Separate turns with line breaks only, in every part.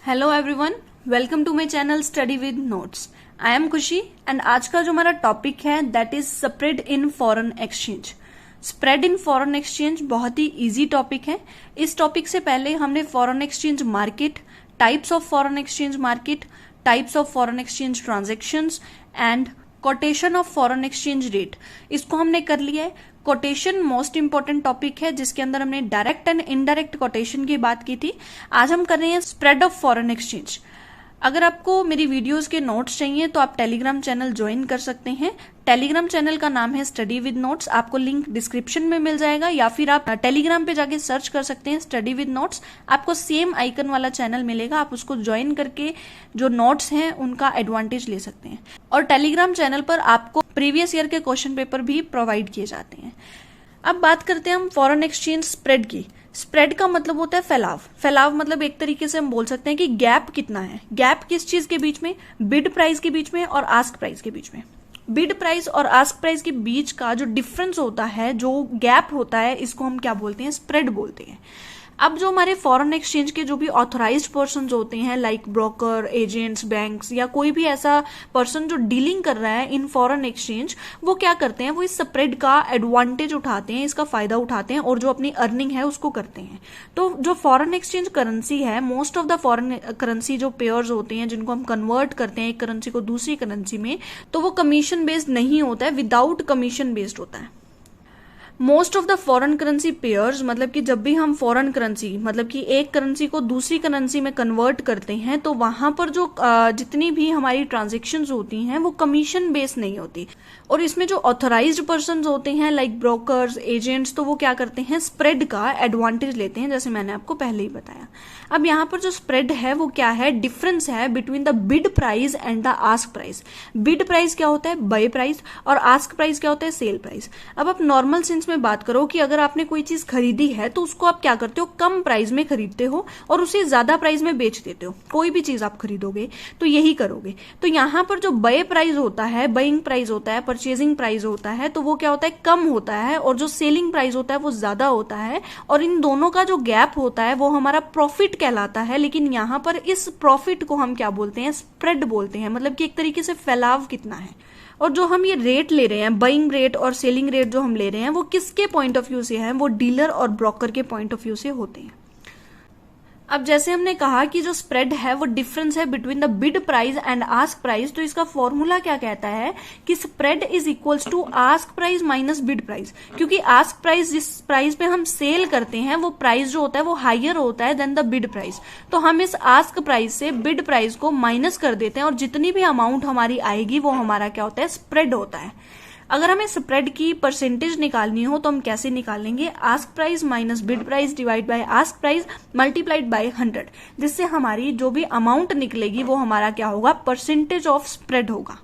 Hello everyone, welcome to my channel study with notes. I am Khushi and आज का जो हमारा टॉपिक है that is spread in foreign exchange. Spread in foreign exchange बहुत ही easy topic है। इस टॉपिक से पहले हमने foreign exchange market, types of foreign exchange market, types of foreign exchange transactions and quotation of foreign exchange rate, इसको हमने कर लिया है। कोटेशन मोस्ट इंपॉर्टेंट टॉपिक है जिसके अंदर हमने डायरेक्ट एंड इनडायरेक्ट कोटेशन की बात की थी। आज हम कर रहे हैं स्प्रेड ऑफ फॉरेन एक्सचेंज। अगर आपको मेरी वीडियोस के नोट्स चाहिए तो आप टेलीग्राम चैनल ज्वाइन कर सकते हैं। टेलीग्राम चैनल का नाम है स्टडी विद नोट्स, आपको लिंक डिस्क्रिप्शन में मिल जाएगा या फिर आप टेलीग्राम पे जाके सर्च कर सकते हैं स्टडी विद नोट्स, आपको सेम आइकन वाला चैनल मिलेगा। आप उसको ज्वाइन करके जो नोट्स हैं उनका एडवांटेज ले सकते हैं। और टेलीग्राम चैनल पर आपको प्रीवियस ईयर के क्वेश्चन पेपर भी प्रोवाइड किए जाते हैं। अब बात करते हैं हम फॉरेन एक्सचेंज स्प्रेड की। स्प्रेड का मतलब होता है फैलाव। फैलाव मतलब एक तरीके से हम बोल सकते हैं कि गैप कितना है। गैप किस चीज के बीच में? बिड प्राइस के बीच में और आस्क प्राइस के बीच में। बिड प्राइस और आस्क प्राइस के बीच का जो डिफरेंस होता है, जो गैप होता है, इसको हम क्या बोलते हैं? स्प्रेड बोलते हैं। अब जो हमारे फॉरेन एक्सचेंज के जो भी ऑथराइज्ड पर्सन होते हैं लाइक ब्रोकर, एजेंट्स, बैंक्स या कोई भी ऐसा पर्सन जो डीलिंग कर रहा है इन फॉरेन एक्सचेंज, वो क्या करते हैं? वो इस स्प्रेड का एडवांटेज उठाते हैं, इसका फायदा उठाते हैं और जो अपनी अर्निंग है उसको करते हैं। तो जो फॉरेन एक्सचेंज करेंसी है, most of the foreign currency जो पेयर्स होते हैं जिनको हम कन्वर्ट करते हैं एक करेंसी को दूसरी करेंसी में, तो वो कमीशन बेस्ड नहीं होता है, विदाउट कमीशन बेस्ड होता है। Most of the foreign currency pairs, मतलब कि जब भी हम फॉरेन करेंसी मतलब कि एक करेंसी को दूसरी करेंसी में कन्वर्ट करते हैं तो वहां पर जो जितनी भी हमारी ट्रांजेक्शन्स होती हैं वो कमीशन बेस्ड नहीं होती। और इसमें जो ऑथराइज्ड पर्सन होते हैं लाइक ब्रोकर्स, एजेंट्स, तो वो क्या करते हैं? स्प्रेड का एडवांटेज लेते हैं, जैसे मैंने आपको पहले ही बताया। अब यहाँ पर जो स्प्रेड है वो क्या है? डिफरेंस है between the bid price and the ask price. Bid price क्या होता है? Buy price. और आस्क प्राइस क्या होता है? Sell price. अब आप नॉर्मल सेंस में बात करो कि अगर आपने कोई चीज खरीदी है तो उसको आप क्या करते हो? कम प्राइस में खरीदते हो और उसे ज्यादा प्राइस में बेच देते हो। कोई भी चीज आप खरीदोगे तो यही करोगे। तो यहाँ पर जो बाय प्राइस होता है, बाइंग प्राइस होता है, परचेजिंग प्राइस होता है, तो वो क्या होता है? कम होता है। और जो सेलिंग प्राइस होता है वो ज्यादा होता है। और इन दोनों का जो गैप होता है वो हमारा प्रॉफिट कहलाता है। लेकिन यहाँ पर इस प्रॉफिट को हम क्या बोलते हैं? स्प्रेड बोलते हैं। मतलब कि एक तरीके से फैलाव कितना है। और जो हम ये रेट ले रहे हैं, बाइंग रेट और सेलिंग रेट जो हम ले रहे हैं, वो किसके पॉइंट ऑफ व्यू से है? वो डीलर और ब्रोकर के पॉइंट ऑफ व्यू से होते हैं। अब जैसे हमने कहा कि जो स्प्रेड है वो डिफरेंस है between the bid price and ask price, तो इसका फॉर्मूला क्या कहता है कि spread is equals to ask price minus bid price. क्योंकि आस्क प्राइस, जिस प्राइस पे हम सेल करते हैं, वो प्राइस जो होता है वो हायर होता है देन द बिड प्राइस। तो हम इस आस्क प्राइस से बिड प्राइस को माइनस कर देते हैं और जितनी भी अमाउंट हमारी आएगी वो हमारा क्या होता है? स्प्रेड होता है। अगर हमें स्प्रेड की परसेंटेज निकालनी हो तो हम कैसे निकालेंगे? Ask price minus bid price divide by ask price multiplied by 100, जिससे हमारी जो भी अमाउंट निकलेगी वो हमारा क्या होगा? परसेंटेज ऑफ स्प्रेड होगा।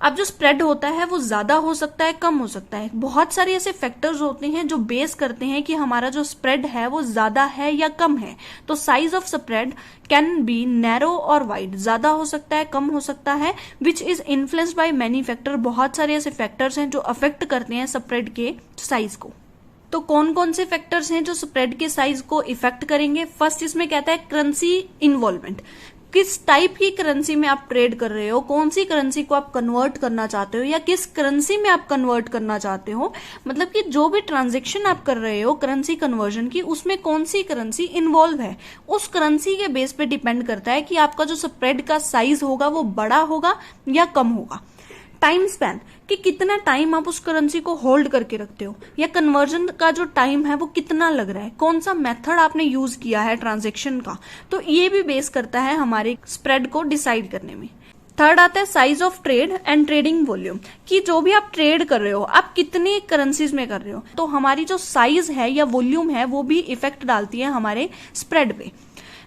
अब जो स्प्रेड होता है वो ज्यादा हो सकता है, कम हो सकता है। बहुत सारे ऐसे फैक्टर्स होते हैं जो बेस करते हैं कि हमारा जो स्प्रेड है वो ज्यादा है या कम है। तो size of spread can be narrow और वाइड, ज्यादा हो सकता है, कम हो सकता है, which is influenced by many factor. बहुत सारे ऐसे फैक्टर्स हैं जो अफेक्ट करते हैं स्प्रेड के साइज को। तो कौन कौन से फैक्टर्स हैं जो स्प्रेड के साइज को इफेक्ट करेंगे? फर्स्ट इसमें कहता है करेंसी इन्वॉल्वमेंट। किस टाइप की करेंसी में आप ट्रेड कर रहे हो, कौन सी करेंसी को आप कन्वर्ट करना चाहते हो या किस करेंसी में आप कन्वर्ट करना चाहते हो। मतलब कि जो भी ट्रांजैक्शन आप कर रहे हो करेंसी कन्वर्जन की, उसमें कौन सी करेंसी इन्वॉल्व है, उस करेंसी के बेस पे डिपेंड करता है कि आपका जो स्प्रेड का साइज होगा वो बड़ा होगा या कम होगा। टाइम स्पैन, कि कितना टाइम आप उस करेंसी को होल्ड करके रखते हो, या कन्वर्जन का जो टाइम है वो कितना लग रहा है, कौन सा मेथड आपने यूज किया है ट्रांजैक्शन का, तो ये भी बेस करता है हमारे स्प्रेड को डिसाइड करने में। थर्ड आता है size of trade and trading volume, कि जो भी आप ट्रेड कर रहे हो आप कितनी करेंसीज में कर रहे हो, तो हमारी जो साइज है या वॉल्यूम है वो भी इफेक्ट डालती है हमारे स्प्रेड पे।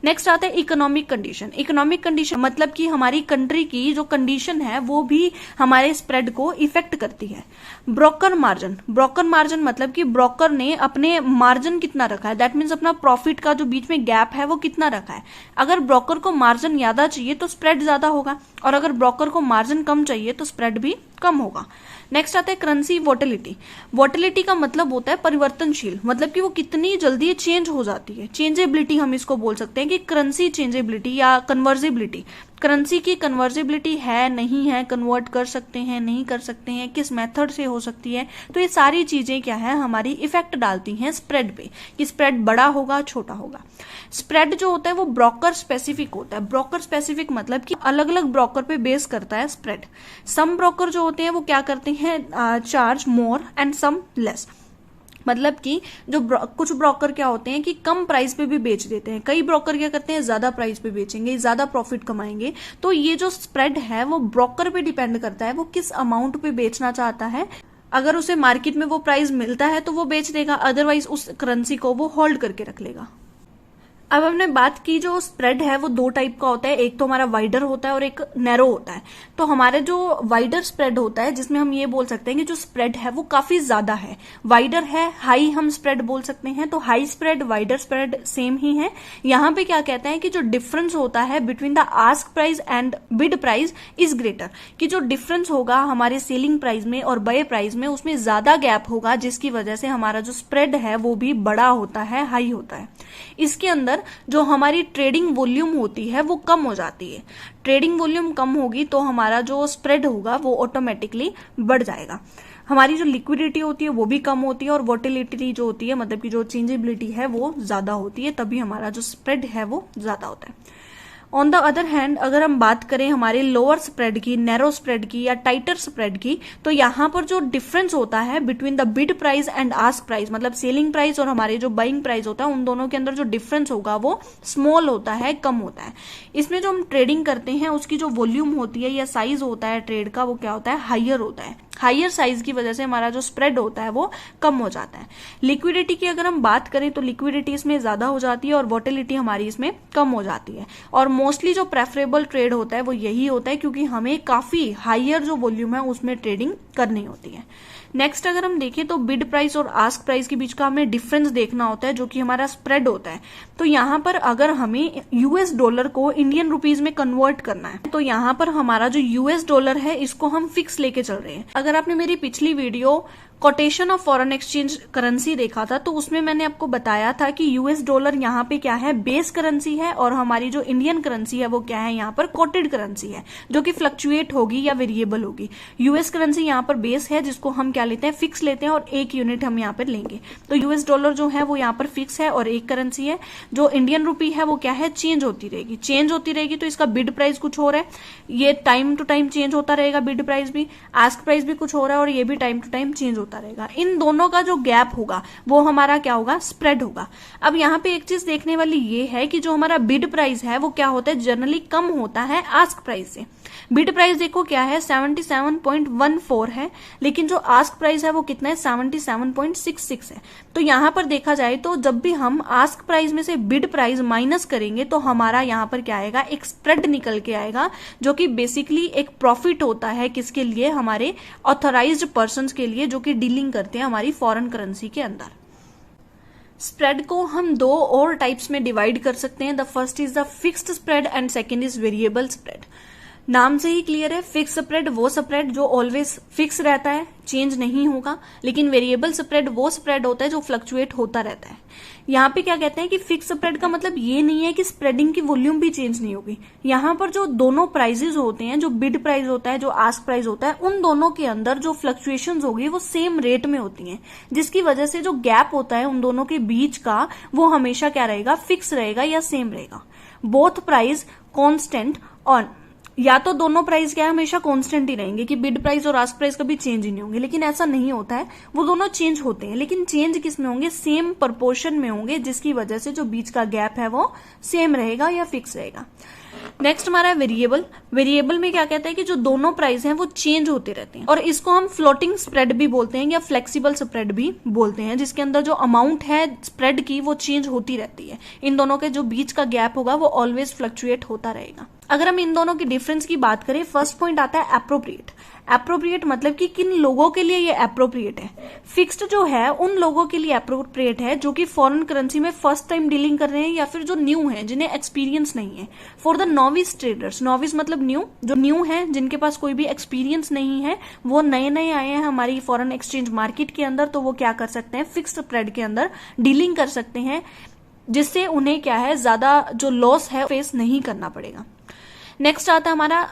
नेक्स्ट आता है इकोनॉमिक कंडीशन। इकोनॉमिक कंडीशन मतलब कि हमारी कंट्री की जो कंडीशन है वो भी हमारे स्प्रेड को इफेक्ट करती है। ब्रोकर मार्जिन, ब्रोकर मार्जिन मतलब कि ब्रोकर ने अपने मार्जिन कितना रखा है, दैट मीन्स अपना प्रॉफिट का जो बीच में गैप है वो कितना रखा है। अगर ब्रोकर को मार्जिन ज्यादा चाहिए तो स्प्रेड ज्यादा होगा, और अगर ब्रोकर को मार्जिन कम चाहिए तो स्प्रेड भी कम होगा। नेक्स्ट आता है करेंसी वोलेटिलिटी। वोलेटिलिटी का मतलब होता है परिवर्तनशील, मतलब कि वो कितनी जल्दी चेंज हो जाती है। चेंजेबिलिटी हम इसको बोल सकते हैं कि करेंसी चेंजेबिलिटी या कन्वर्जेबिलिटी। करेंसी की कन्वर्जेबिलिटी है नहीं है, कन्वर्ट कर सकते हैं नहीं कर सकते हैं, किस मेथड से हो सकती है, तो ये सारी चीजें क्या है हमारी इफेक्ट डालती हैं स्प्रेड पे, कि स्प्रेड बड़ा होगा छोटा होगा। स्प्रेड जो होता है वो ब्रोकर स्पेसिफिक होता है। ब्रोकर स्पेसिफिक मतलब कि अलग अलग ब्रोकर पे बेस करता है स्प्रेड। सम ब्रोकर जो होते हैं वो क्या करते हैं, charge more and some less. मतलब कि जो कुछ ब्रोकर क्या होते हैं कि कम प्राइस पे भी बेच देते हैं, कई ब्रोकर क्या करते हैं ज्यादा प्राइस पे बेचेंगे, ज्यादा प्रॉफिट कमाएंगे। तो ये जो स्प्रेड है वो ब्रोकर पे डिपेंड करता है, वो किस अमाउंट पे बेचना चाहता है। अगर उसे मार्केट में वो प्राइस मिलता है तो वो बेच देगा, अदरवाइज उस करेंसी को वो होल्ड करके रख लेगा। अब हमने बात की जो स्प्रेड है वो दो टाइप का होता है, एक तो हमारा वाइडर होता है और एक नैरो होता है। तो हमारे जो वाइडर स्प्रेड होता है जिसमें हम ये बोल सकते हैं कि जो स्प्रेड है वो काफी ज्यादा है। वाइडर है, हाई हम स्प्रेड बोल सकते हैं। तो high spread wider spread same ही है। यहाँ पे क्या कहता है कि जो डिफरेंस होता है between the ask price and bid price is greater, कि जो डिफरेंस होगा हमारे सेलिंग प्राइस में और बाय प्राइस में उसमें ज्यादा गैप होगा, जिसकी वजह से हमारा जो स्प्रेड है वो भी बड़ा होता है, हाई होता है। इसके अंदर जो हमारी ट्रेडिंग वॉल्यूम होती है वो कम हो जाती है। ट्रेडिंग वॉल्यूम कम होगी तो हमारा जो स्प्रेड होगा वो ऑटोमेटिकली बढ़ जाएगा। हमारी जो लिक्विडिटी होती है वो भी कम होती है और वोलेटिलिटी जो होती है मतलब कि जो चेंजेबिलिटी है वो ज्यादा होती है, तभी हमारा जो स्प्रेड है वो ज्यादा होता है। ऑन द अदर हैंड अगर हम बात करें हमारे लोअर स्प्रेड की, नैरो स्प्रेड की या टाइटर स्प्रेड की, तो यहाँ पर जो डिफरेंस होता है between the bid price and ask price, मतलब सेलिंग प्राइस और हमारे जो बाइंग प्राइस होता है, उन दोनों के अंदर जो डिफरेंस होगा वो स्मॉल होता है, कम होता है। इसमें जो हम ट्रेडिंग करते हैं उसकी जो वॉल्यूम होती है या साइज होता है ट्रेड का, वो क्या होता है, हाइयर होता है। हाइयर साइज की वजह से हमारा जो स्प्रेड होता है वो कम हो जाता है। लिक्विडिटी की अगर हम बात करें तो लिक्विडिटी इसमें ज्यादा हो जाती है और वोलेटिलिटी हमारी इसमें कम हो जाती है। और मोस्टली जो प्रेफरेबल ट्रेड होता है वो यही होता है, क्योंकि हमें काफी हाइयर जो वॉल्यूम है उसमें ट्रेडिंग करनी होती है। नेक्स्ट अगर हम देखें तो बिड प्राइस और आस्क प्राइस के बीच का हमें डिफरेंस देखना होता है, जो कि हमारा स्प्रेड होता है। तो यहाँ पर अगर हमें यूएस डॉलर को इंडियन रुपीज में कन्वर्ट करना है, तो यहाँ पर हमारा जो यूएस डॉलर है इसको हम फिक्स लेके चल रहे हैं। अगर आपने मेरी पिछली video quotation of foreign exchange currency देखा था तो उसमें मैंने आपको बताया था कि यूएस डॉलर यहाँ पे क्या है, बेस करेंसी है, और हमारी जो इंडियन करेंसी है वो क्या है, यहाँ पर कोटेड करेंसी है, जो कि फ्लक्चुएट होगी या वेरिएबल होगी। यूएस करेंसी यहाँ पर बेस है, जिसको हम क्या लेते हैं, फिक्स लेते हैं, और एक यूनिट हम यहाँ पर लेंगे। तो यूएस डॉलर जो है वो यहाँ पर फिक्स है और एक करेंसी है। जो इंडियन रुपी है वो क्या है, चेंज होती रहेगी। चेंज होती रहेगी तो इसका बिड प्राइस कुछ और है, ये टाइम टू टाइम चेंज होता रहेगा, बिड प्राइस भी, आस्क प्राइस भी कुछ हो रहा है और ये भी टाइम टू टाइम चेंज होता रहेगा। इन दोनों का जो गैप होगा वो हमारा क्या होगा, स्प्रेड होगा। अब यहाँ पे एक चीज देखने वाली ये है कि जो हमारा बिड प्राइस है वो क्या होता है, जनरली कम होता है आस्क प्राइस से। बिड प्राइस देखो क्या है, 77.14 है, लेकिन जो आस्क प्राइस है वो कितना है, 77.66 है। तो यहाँ पर देखा जाए तो जब भी हम आस्क प्राइस में से बिड प्राइस माइनस करेंगे तो हमारा यहाँ पर क्या आएगा, एक स्प्रेड निकल के आएगा, जो कि बेसिकली एक प्रॉफिट होता है किसके लिए, हमारे ऑथराइज्ड पर्संस के लिए, जो कि डीलिंग करते हैं हमारी फॉरेन करेंसी के अंदर। स्प्रेड को हम दो और टाइप्स में डिवाइड कर सकते हैं। The first is the fixed spread and second is variable spread. नाम से ही क्लियर है, फिक्स स्प्रेड वो स्प्रेड जो ऑलवेज फिक्स रहता है, चेंज नहीं होगा, लेकिन वेरिएबल स्प्रेड वो स्प्रेड होता है जो फ्लक्चुएट होता रहता है। यहाँ पे क्या कहते हैं कि फिक्स स्प्रेड का मतलब ये नहीं है कि स्प्रेडिंग की वॉल्यूम भी चेंज नहीं होगी। यहाँ पर जो दोनों प्राइजेस होते हैं, जो बिड प्राइस होता है, जो आस्क प्राइस होता है, उन दोनों के अंदर जो फ्लक्चुएशंस होगी वो सेम रेट में होती हैं, जिसकी वजह से जो गैप होता है उन दोनों के बीच का वो हमेशा क्या रहेगा, फिक्स रहेगा या सेम रहेगा। बोथ प्राइस कॉन्स्टेंट, और या तो दोनों प्राइस क्या है, हमेशा कांस्टेंट ही रहेंगे कि बिड प्राइस और आस्क प्राइस कभी चेंज ही नहीं होंगे, लेकिन ऐसा नहीं होता है। वो दोनों चेंज होते हैं, लेकिन चेंज किस में होंगे, सेम प्रोपोर्शन में होंगे, जिसकी वजह से जो बीच का गैप है वो सेम रहेगा या फिक्स रहेगा। नेक्स्ट हमारा है वेरिएबल। वेरिएबल में क्या कहता है कि जो दोनों प्राइस हैं वो चेंज होते रहते हैं, और इसको हम फ्लोटिंग स्प्रेड भी बोलते हैं या फ्लेक्सिबल स्प्रेड भी बोलते हैं, जिसके अंदर जो अमाउंट है स्प्रेड की वो चेंज होती रहती है। इन दोनों के जो बीच का गैप होगा वो ऑलवेज फ्लक्चुएट होता रहेगा। अगर हम इन दोनों के डिफरेंस की बात करें, फर्स्ट पॉइंट आता है एप्रोप्रिएट। एप्रोप्रिएट मतलब कि किन लोगों के लिए ये एप्रोप्रिएट है। फिक्स्ड जो है उन लोगों के लिए एप्रोप्रिएट है जो कि फॉरेन करेंसी में फर्स्ट टाइम डीलिंग कर रहे हैं या फिर जो न्यू है, जिन्हें एक्सपीरियंस नहीं है। For the novice traders, novice मतलब न्यू, जो न्यू है, जिनके पास कोई भी एक्सपीरियंस नहीं है, वो नए नए आए हैं हमारी फॉरेन एक्सचेंज मार्केट के अंदर, तो वो क्या कर सकते हैं, फिक्स्ड स्प्रेड के अंदर डीलिंग कर सकते हैं, जिससे उन्हें क्या है, ज्यादा जो लॉस है फेस नहीं करना पड़ेगा। नेक्स्ट आता है हमारा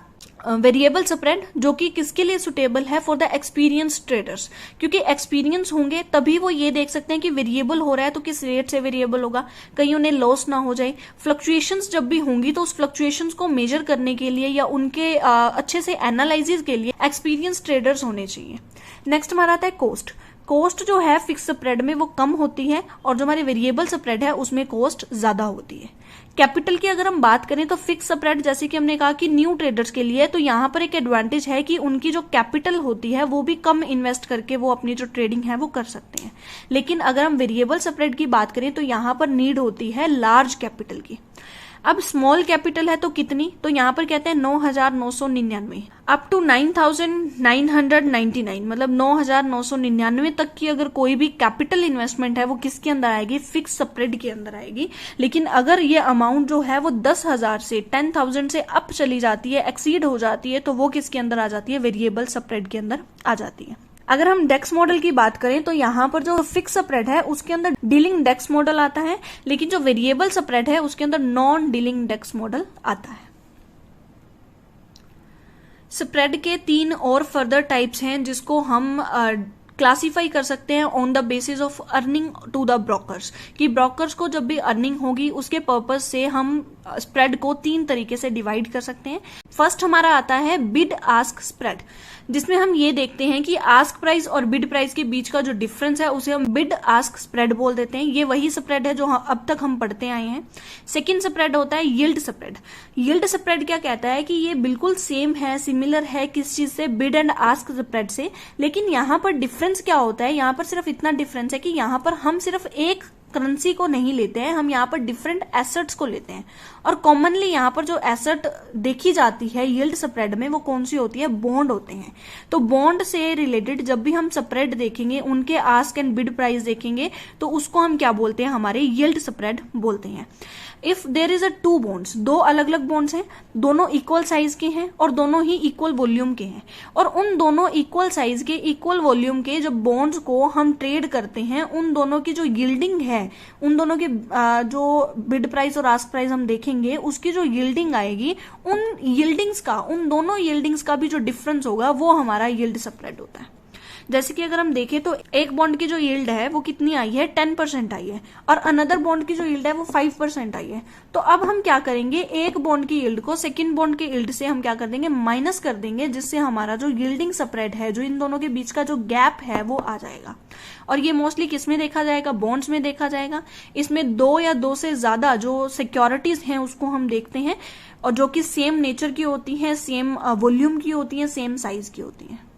वेरिएबल स्प्रेड, जो कि किसके लिए सुटेबल है, फॉर द एक्सपीरियंस ट्रेडर्स, क्योंकि एक्सपीरियंस होंगे तभी वो ये देख सकते हैं कि वेरिएबल हो रहा है तो किस रेट से वेरिएबल होगा, कहीं उन्हें लॉस ना हो जाए। फ्लक्चुएशंस जब भी होंगी तो उस फ्लक्चुएशंस को मेजर करने के लिए या उनके अच्छे से एनालिसिस के लिए एक्सपीरियंस ट्रेडर्स होने चाहिए। नेक्स्ट हमारा आता है कॉस्ट। कॉस्ट जो है फिक्स स्प्रेड में वो कम होती है और जो हमारे वेरिएबल स्प्रेड है उसमें कॉस्ट ज्यादा होती है। कैपिटल की अगर हम बात करें तो फिक्स स्प्रेड, जैसे कि हमने कहा कि न्यू ट्रेडर्स के लिए, तो यहां पर एक एडवांटेज है कि उनकी जो कैपिटल होती है वो भी कम इन्वेस्ट करके वो अपनी जो ट्रेडिंग है वो कर सकते हैं। लेकिन अगर हम वेरिएबल स्प्रेड की बात करें तो यहां पर नीड होती है लार्ज कैपिटल की। अब स्मॉल कैपिटल है तो कितनी, तो यहां पर कहते हैं 9,999 अप टू 9,999, मतलब 9,999 तक की अगर कोई भी कैपिटल इन्वेस्टमेंट है वो किसके अंदर आएगी, फिक्स स्प्रेड के अंदर आएगी। लेकिन अगर ये अमाउंट जो है वो 10,000 से 10,000 से अप चली जाती है, एक्सीड हो जाती है, तो वो किसके अंदर आ जाती है, वेरिएबल स्प्रेड के अंदर आ जाती है। अगर हम डेक्स मॉडल की बात करें तो यहां पर जो फिक्स स्प्रेड है उसके अंदर डीलिंग डेक्स मॉडल आता है, लेकिन जो वेरिएबल स्प्रेड है उसके अंदर नॉन डीलिंग डेक्स मॉडल आता है। स्प्रेड के 3 और फर्दर टाइप्स हैं जिसको हम क्लासीफाई कर सकते हैं on the basis of earning to the brokers, कि ब्रोकर्स को जब भी अर्निंग होगी उसके पर्पज से हम स्प्रेड को 3 तरीके से डिवाइड कर सकते हैं। फर्स्ट हमारा आता है बिड आस्क स्प्रेड, जिसमें हम ये देखते हैं कि आस्क प्राइस और बिड प्राइस के बीच का जो डिफरेंस है उसे हम बिड आस्क स्प्रेड बोल देते हैं। ये वही स्प्रेड है जो अब तक हम पढ़ते आए हैं। सेकंड स्प्रेड होता है यील्ड स्प्रेड। यील्ड स्प्रेड क्या कहता है कि ये बिल्कुल सेम है, सिमिलर है किस चीज से, बिड एंड आस्क स्प्रेड से, लेकिन यहां पर डिफरेंस क्या होता है, यहां पर सिर्फ इतना डिफरेंस है कि यहां पर हम सिर्फ एक करेंसी को नहीं लेते हैं, हम यहाँ पर डिफरेंट एसेट्स को लेते हैं। और कॉमनली यहाँ पर जो एसेट देखी जाती है यील्ड स्प्रेड में वो कौन सी होती है, बॉन्ड होते हैं। तो बॉन्ड से रिलेटेड जब भी हम स्प्रेड देखेंगे, उनके आस्क एंड बिड प्राइस देखेंगे, तो उसको हम क्या बोलते हैं, हमारे यील्ड स्प्रेड बोलते हैं। If there is a 2 bonds, 2 अलग अलग बॉन्ड्स हैं, दोनों इक्वल साइज के हैं और दोनों ही इक्वल वॉल्यूम के हैं, और उन दोनों इक्वल साइज के इक्वल वॉल्यूम के जब बॉन्ड्स को हम ट्रेड करते हैं, उन दोनों की जो यील्डिंग है, उन दोनों के जो बिड प्राइस और आस्क प्राइस हम देखेंगे, उसकी जो यील्डिंग आएगी, उन दोनों यील्डिंग्स का भी जो डिफरेंस होगा वो हमारा यील्ड स्प्रेड होता है। जैसे कि अगर हम देखें तो एक बॉन्ड की जो यील्ड है वो कितनी आई है, 10% आई है, और अनदर बॉन्ड की जो यील्ड है वो 5% आई है। तो अब हम क्या करेंगे, एक बॉन्ड की यील्ड को सेकंड बॉन्ड के यील्ड से हम क्या कर देंगे, माइनस कर देंगे, जिससे हमारा जो यील्डिंग स्प्रेड है, जो इन दोनों के बीच का जो गैप है वो आ जाएगा। और ये मोस्टली किस में देखा जाएगा, बॉन्ड्स में देखा जाएगा। इसमें 2 या 2 से ज्यादा जो सिक्योरिटीज हैं उसको हम देखते हैं, और जो कि सेम नेचर की होती हैं, सेम वॉल्यूम की होती हैं, सेम साइज की होती हैं।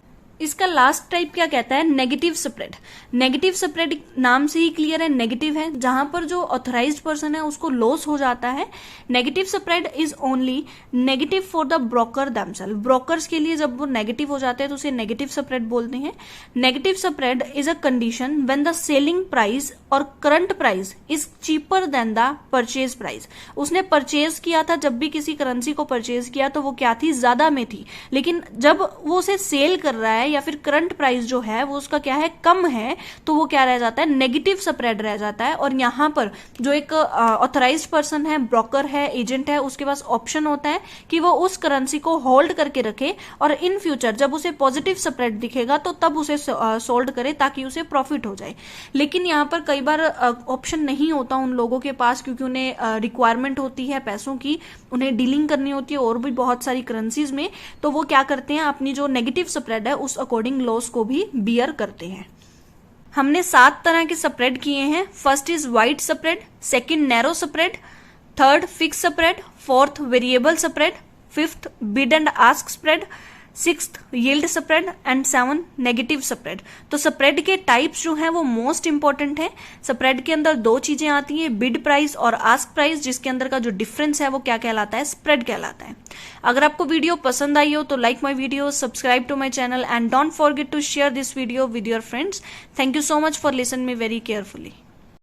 इसका लास्ट टाइप क्या कहता है, नेगेटिव स्प्रेड। नेगेटिव स्प्रेड नाम से ही क्लियर है, नेगेटिव है, जहां पर जो ऑथराइज्ड पर्सन है उसको लॉस हो जाता है। Negative spread is only negative for the broker themself. Brokers के लिए जब वो नेगेटिव हो जाते हैं तो उसे नेगेटिव स्प्रेड बोलते हैं। Negative spread is a condition when the selling price और current price is cheaper than the purchase price. उसने परचेज किया था, जब भी किसी करेंसी को परचेज किया तो वो क्या थी, ज्यादा में थी, लेकिन जब वो उसे सेल कर रहा है या फिर करंट प्राइस जो है वो उसका क्या है, कम है, तो वो क्या रह जाता है, नेगेटिव स्प्रेड रह जाता है। और यहां पर जो एक ऑथराइज्ड पर्सन है, ब्रोकर है, एजेंट है, उसके पास ऑप्शन होता है कि वो उस करेंसी को होल्ड करके रखे और इन फ्यूचर जब उसे पॉजिटिव स्प्रेड दिखेगा तो तब उसे सोल्ड करे ताकि उसे प्रॉफिट हो जाए। लेकिन यहां पर कई बार ऑप्शन नहीं होता उन लोगों के पास, क्योंकि उन्हें रिक्वायरमेंट होती है पैसों की, उन्हें डीलिंग करनी होती है और भी बहुत सारी करेंसीज में, तो वो क्या करते हैं, अपनी जो नेगेटिव स्प्रेड है उस अकॉर्डिंग लॉस को भी बियर करते हैं। हमने 7 तरह के स्प्रेड किए हैं। First is wide spread, second narrow spread, third fix spread, fourth variable spread, fifth bid and ask spread, sixth yield spread and 7 negative spread. तो स्प्रेड के टाइप्स जो हैं वो मोस्ट इंपॉर्टेंट है। स्प्रेड के अंदर दो चीजें आती हैं, बिड प्राइस और आस्क प्राइस, जिसके अंदर का जो डिफरेंस है वो क्या कहलाता है, स्प्रेड कहलाता है। अगर आपको वीडियो पसंद आई हो तो like my video, subscribe to my channel and don't forget to share this video with your friends. Thank you so much for listen me very carefully.